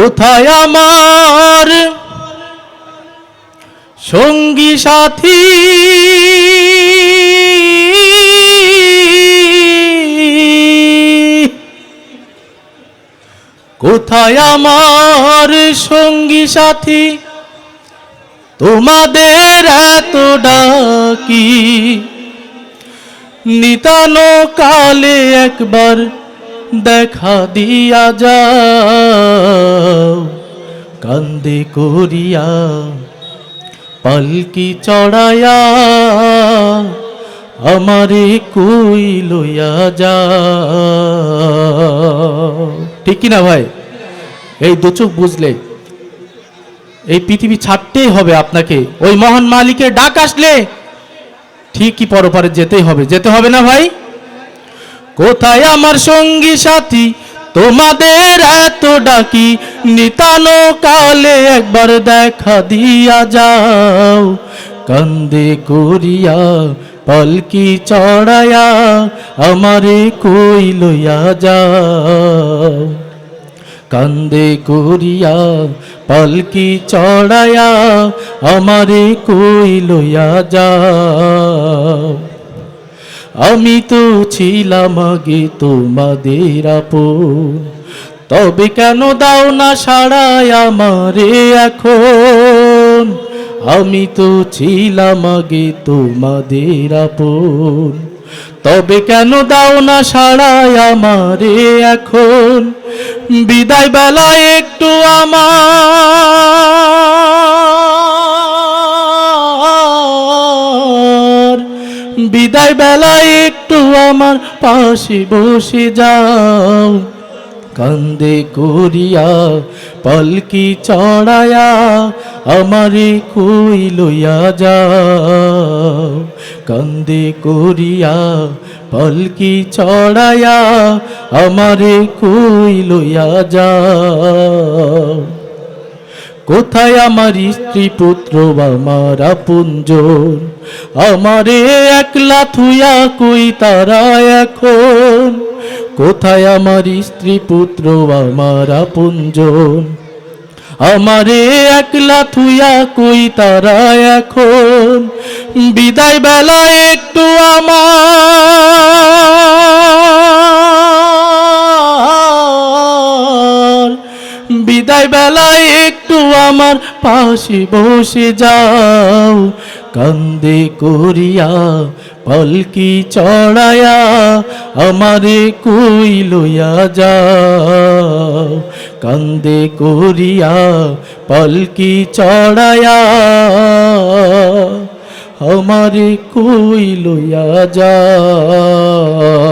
কোথায় আমার সঙ্গী সাথী, কোথায় আমার সঙ্গী সাথী, তোমাদের এত ডাকি, নিতান কালে একবার দেখা দিয়া যাও, কান্দে করিয়া পালকি চড়ায়া আমারে কই লইয়া যাও। ঠিক কিনা ভাই? এই দু চোখ বুঝলে এই পৃথিবী ছাড়তেই হবে আপনাকে। ওই মহান মালিকের ডাক আসলে ঠিকই পরপারে যেতেই হবে, যেতে হবে না ভাই? কোথায় আমার সঙ্গী সাথী, তোমাদের এত ডাকি, নিতান কালে একবার দেখা দিয়া যাও, কান্দে করিয়া পালকি চড়ায়া আমারে কই লইয়া যাও, কান্দে করিয়া পালকি চড়ায়া আমারে কই লইয়া যাও। আমি তো ছিলাম আগে তোমাদের আপন, তবে কেন দাও না সাড়ায় আমারে এখন? আমি তো ছিলাম আগে তোমাদের আপন, তবে কেন দাও না সাড়ায় আমারে এখন? বিদায় বেলায় একটু আমার, বিদায় বেলায় একটু আমার পাশে বসে যাও, কান্দে করিয়া পালকি চড়ায়া আমারে কই লইয়া যাও, কান্দে করিয়া পালকি চড়ায়া আমারে কই লইয়া যাও। কোথায় আমার স্ত্রী পুত্র আমার আপনজন, আমারে একলা থুইয়া কই তারা এখন? কোথায় আমার স্ত্রী পুত্র আমার আপনজন, আমারে একলা থুইয়া কই তারা এখন? বিদায় বেলায় একটু আমার, বিদায় বেলায় একটু আমার পাশে বসে যাও, কান্দে করিয়া পালকি চড়ায়া আমারে কই লইয়া যাও, কান্দে করিয়া পালকি চড়ায়া আমারে কই লইয়া যাও।